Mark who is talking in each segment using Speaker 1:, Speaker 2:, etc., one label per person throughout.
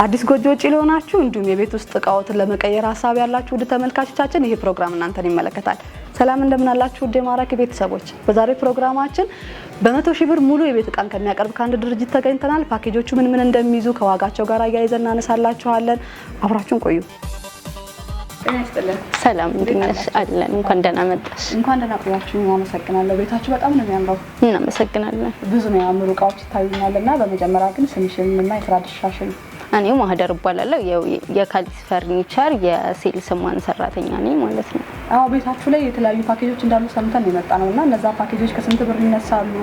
Speaker 1: አዲስ ጎጆ ወጪ ለሆናችሁ እንዲሁም የቤት ውስጥ እቃዎችን ለመቀየር ሐሳብ ያላችሁ ውድ ተመልካቾቻችን ይሄ ፕሮግራም እናንተን ይመለከታል። ሰላም እንደምን አላችሁ ውድ የማራኪ ቤተሰቦች። በዛሬ ፕሮግራማችን በ100,000 ብር ሙሉ የቤት እቃን ከሚያቀርብ ከአንድ ድርጅት ተገኝተናል። ፓኬጆቹ ምን እንደሚይዙ ከዋጋቸው ጋር አያይዘን እናነሳላችኋለን። አብራችሁን ቆዩ።
Speaker 2: ሰላም እንዴት አለን? እንኳን ደህና መጣሽ።
Speaker 1: እንኳን ደህና ቆያችሁ። አመሰግናለሁ። ቤታችሁ በጣም ነው የሚያምረው።
Speaker 2: እናመሰግናለን።
Speaker 1: ብዙ ነው ያምሩ እቃዎች ይታዩኛልና በመጀመሪያ ግን ስምሽንና የስራ ድርሻሽን።
Speaker 2: እኔው ማህደር እባላለሁ። የካሊስ ፈርኒቸር የሴልስ ማን ሰራተኛ ነኝ ማለት ነው።
Speaker 1: አዎ ቤታችሁ ላይ የተለያዩ ፓኬጆች እንዳሉ ሰምተን የመጣ ነውና እነዛ ፓኬጆች ከስንት ብር ይነሳሉ?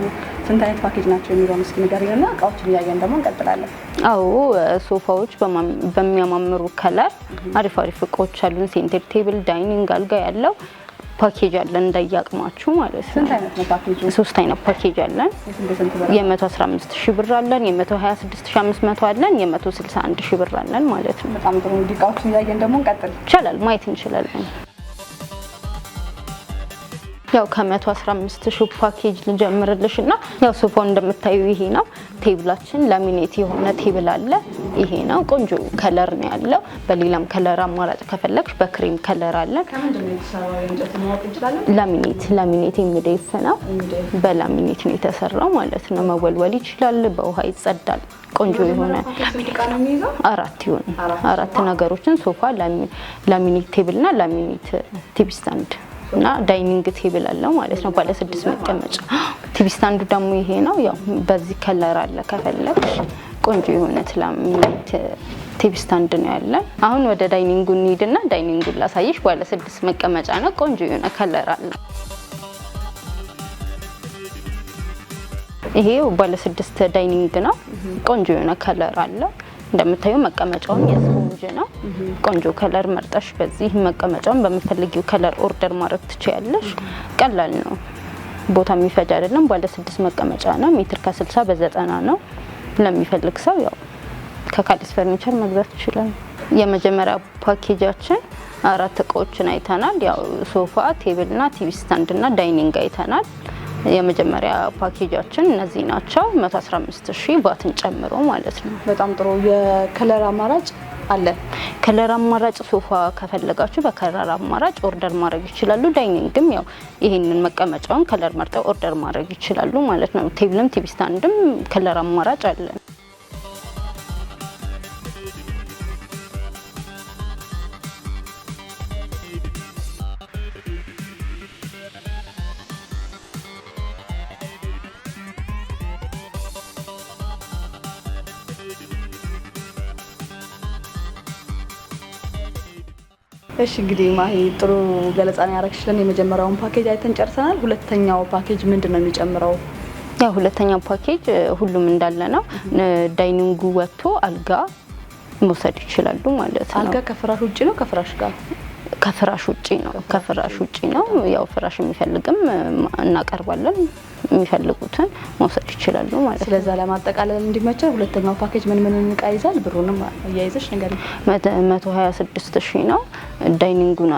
Speaker 1: ስንት አይነት ፓኬጅ ናቸው የሚለውን እስኪ ንገሪኝና እቃዎችን እያየን ደግሞ እንቀጥላለን።
Speaker 2: አዎ ሶፋዎች በሚያማምሩ ከለር አሪፍ እቃዎች አሉን። ሴንተር ቴብል፣ ዳይኒንግ፣ አልጋ ያለው ፓኬጅ አለን እንዳያቅማችሁ ማለት ነው።
Speaker 1: ስንት አይነት ነው ፓኬጁ?
Speaker 2: 3 አይነት ፓኬጅ አለን። የ115,000 ብር አለን፣ የ126,500 አለን፣ የ161,000 ብር አለን ማለት ነው።
Speaker 1: በጣም ጥሩ። ዲቃዎችን እያየን ደግሞ እንቀጥል
Speaker 2: ይቻላል፣ ማየት እንችላለን። ያው ከ115,000 ፓኬጅ ልጀምርልሽና ያው ሶፋው እንደምታዩ ይሄ ነው። ቴብላችን ላሚኔት የሆነ ቴብል አለ። ይሄ ነው ቆንጆ ከለር ነው ያለው። በሌላም ከለር አማራጭ ከፈለግሽ በክሬም ከለር አለ።
Speaker 1: ከምንድነው የተሰራው? እንጨት ማወቅ እንችላለን?
Speaker 2: ላሚኔት የሚደፍ ነው። በላሚኔት ነው የተሰራው ማለት ነው። መወልወል ይችላል፣ በውሃ ይጸዳል። ቆንጆ የሆነ አራት ነገሮችን ሶፋ፣ ላሚኔት ቴብልና ላሚኔት ቲቪ ስታንድ እና ዳይኒንግ ቴብል አለው ማለት ነው። ባለ 6 መቀመጫ። ቲቪ ስታንዱ ደግሞ ይሄ ነው። ያው በዚህ ከለር አለ ከፈለግሽ። ቆንጆ የሆነ ላሚኔት ቲቪ ስታንድ ነው ያለ። አሁን ወደ ዳይኒንጉ እንሂድና ዳይኒንጉን ላሳይሽ። ባለ 6 መቀመጫ ነው። ቆንጆ የሆነ ከለር አለ። ይሄ ባለ 6 ዳይኒንግ ነው። ቆንጆ የሆነ ከለር አለ። እንደምታዩ መቀመጫውን የስፖንጅ ነው። ቆንጆ ከለር መርጠሽ በዚህ መቀመጫውን በመፈልጊው ከለር ኦርደር ማድረግ ትችያለሽ። ቀላል ነው፣ ቦታ የሚፈጅ አይደለም። ባለ 6 መቀመጫ ነው። ሜትር ከ60 በ90 ነው። ለሚፈልግ ሰው ያው ከካሊስ ፈርኒቸር መግዛት ይችላል። የመጀመሪያ ፓኬጃችን 4 እቃዎችን አይተናል። ያው ሶፋ፣ ቴብልና ቲቪ ስታንድና ዳይኒንግ አይተናል። የመጀመሪያ ፓኬጃችን እነዚህ ናቸው። 115,000 ባትን ጨምሮ ማለት ነው።
Speaker 1: በጣም ጥሩ። የከለር አማራጭ አለ።
Speaker 2: ከለር አማራጭ ሶፋ ከፈለጋችሁ በከለር አማራጭ ኦርደር ማድረግ ይችላሉ። ዳይኒንግም ያው ይሄንን መቀመጫውን ከለር መርጠው ኦርደር ማድረግ ይችላሉ ማለት ነው። ቴብልም ቲቪ ስታንድም ከለር አማራጭ አለ።
Speaker 1: እሺ እንግዲህ ማሂ ጥሩ ገለጻ ነው ያረክሽልን። የመጀመሪያውን ፓኬጅ አይተን ጨርሰናል። ሁለተኛው ፓኬጅ ምንድነው የሚጨምረው?
Speaker 2: ያው ሁለተኛው ፓኬጅ ሁሉም እንዳለ ነው። ዳይኒንጉ ወጥቶ አልጋ መውሰድ ይችላሉ ማለት ነው።
Speaker 1: አልጋ ከፍራሽ ውጪ ነው? ከፍራሽ ጋር?
Speaker 2: ከፍራሽ ውጪ ነው። ያው ፍራሽ የሚፈልግም እናቀርባለን። የሚፈልጉትን መውሰድ ይችላሉ ማለት ነው።
Speaker 1: ስለዚህ ለማጠቃለል እንዲመቸው ሁለተኛው ፓኬጅ ምን እቃ ይዛል? ብሩንም አያይዘሽ ነገር
Speaker 2: 126,000 ነው። ዳይኒንጉን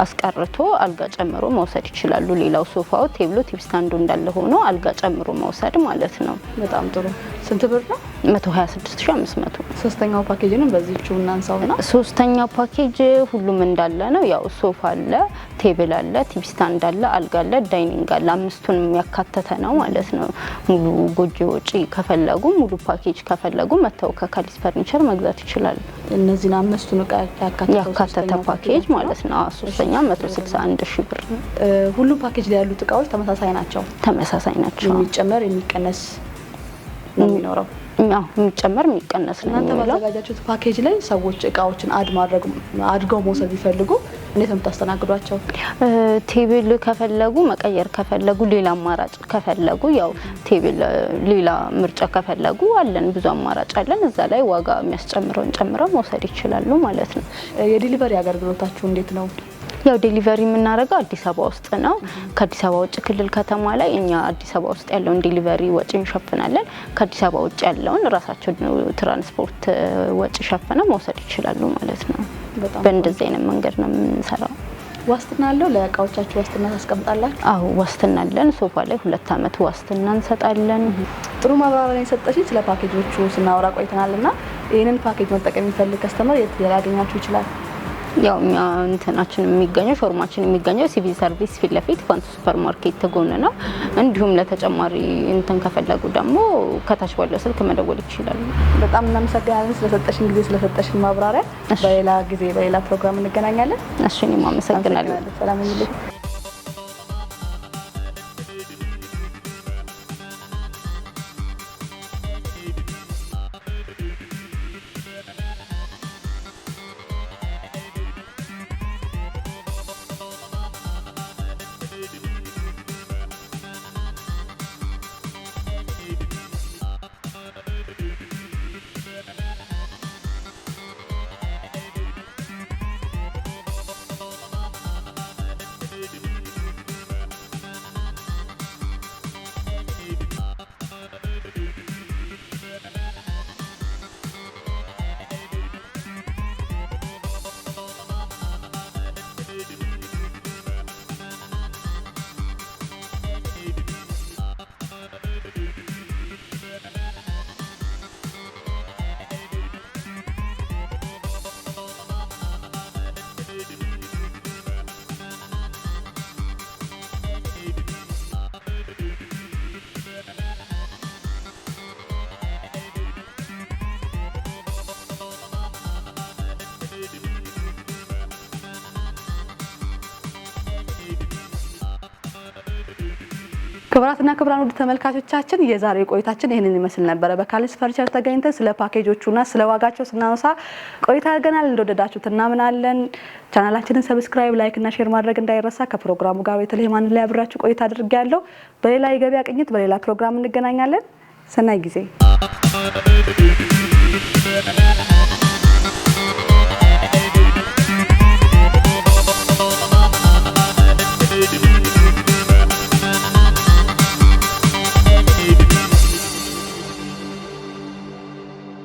Speaker 2: አስቀርቶ አልጋ ጨምሮ መውሰድ ይችላሉ። ሌላው ሶፋው፣ ቴብሉ፣ ቲቪ ስታንዱ እንዳለ ሆኖ አልጋ ጨምሮ መውሰድ ማለት ነው።
Speaker 1: በጣም ጥሩ። ስንት ብር ነው?
Speaker 2: 126,500።
Speaker 1: ሶስተኛው ፓኬጅ ነው። በዚህው እናንሳውና
Speaker 2: ሶስተኛው ፓኬጅ ሁሉም እንዳለ ነው። ያው ሶፋ አለ፣ ቴብል አለ፣ ቲቪ ስታንድ አለ፣ አልጋ አለ፣ ዳይኒንግ አለ። አምስቱንም ያካተተ ነው ማለት ነው። ሙሉ ጎጆ ወጪ ከፈለጉ ሙሉ ፓኬጅ ከፈለጉ መተው ከካሊስ ፈርኒቸር መግዛት ይችላል።
Speaker 1: እነዚህን አምስቱን እቃ
Speaker 2: ያካተተ ፓኬጅ ማለት ነው። ሶስተኛ 161,000 ብር።
Speaker 1: ሁሉም ፓኬጅ ላይ ያሉት እቃዎች ተመሳሳይ ናቸው?
Speaker 2: ተመሳሳይ ናቸው።
Speaker 1: የሚጨመር የሚቀነስ ነው የሚኖረው?
Speaker 2: የሚጨመር የሚቀነስ ነው።
Speaker 1: እናንተ ባዘጋጃችሁት ፓኬጅ ላይ ሰዎች እቃዎችን አድርገው መውሰድ ቢፈልጉ እንዴት ነው የምታስተናግዷቸው?
Speaker 2: ቴብል ከፈለጉ መቀየር ከፈለጉ ሌላ አማራጭ ከፈለጉ ያው ቴብል ሌላ ምርጫ ከፈለጉ አለን፣ ብዙ አማራጭ አለን። እዛ ላይ ዋጋ የሚያስጨምረውን ጨምረው መውሰድ ይችላሉ ማለት ነው።
Speaker 1: የዲሊቨሪ አገልግሎታችሁ እንዴት ነው?
Speaker 2: ያው ዴሊቨሪ የምናደርገው አዲስ አበባ ውስጥ ነው። ከአዲስ አበባ ውጭ ክልል ከተማ ላይ እኛ አዲስ አበባ ውስጥ ያለውን ዴሊቨሪ ወጪ እንሸፍናለን። ከአዲስ አበባ ውጭ ያለውን ራሳቸው ትራንስፖርት ወጪ ሸፍነው መውሰድ ይችላሉ ማለት ነው። በእንደዚህ አይነት መንገድ ነው የምንሰራው።
Speaker 1: ዋስትና አለው? ለእቃዎቻችሁ ዋስትና ታስቀምጣላችሁ?
Speaker 2: አዎ ዋስትና አለን። ሶፋ ላይ 2 አመት ዋስትና እንሰጣለን።
Speaker 1: ጥሩ ማብራሪያ የሰጠሽኝ። ስለ ፓኬጆቹ ስናወራ ቆይተናልና ይሄንን ፓኬጅ መጠቀም የሚፈልግ ከስተመር የት ሊያገኛችሁ ይችላል?
Speaker 2: ያው እኛ እንትናችን የሚገኘው ሾርማችን የሚገኘው ሲቪል ሰርቪስ ፊት ለፊት ፋንቱ ሱፐር ማርኬት ተጎን ነው። እንዲሁም ለተጨማሪ እንትን ከፈለጉ ደግሞ ከታች ባለው ስልክ መደወል ይችላሉ።
Speaker 1: በጣም እናመሰግናለን ስለሰጠሽን ጊዜ ስለሰጠሽን ማብራሪያ። በሌላ ጊዜ በሌላ ፕሮግራም እንገናኛለን።
Speaker 2: እሺ እኔም አመሰግናለሁ።
Speaker 1: ሰላም ይሁን። ክብራትና ክብራን ውድ ተመልካቾቻችን የዛሬው ቆይታችን ይሄንን ይመስል ነበር። በካሊስ ፈርኒቸር ተገኝተን ስለ ፓኬጆቹና ስለ ዋጋቸው ስናወሳ ቆይታ አድርገናል። እንደወደዳችሁት እናምናለን። ቻናላችንን ሰብስክራይብ፣ ላይክ እና ሼር ማድረግ እንዳይረሳ። ከፕሮግራሙ ጋር በተለይም አንድ ላይ አብራችሁ ቆይታ አድርጌያለሁ። በሌላ የገበያ ቅኝት በሌላ ፕሮግራም እንገናኛለን። ሰናይ ጊዜ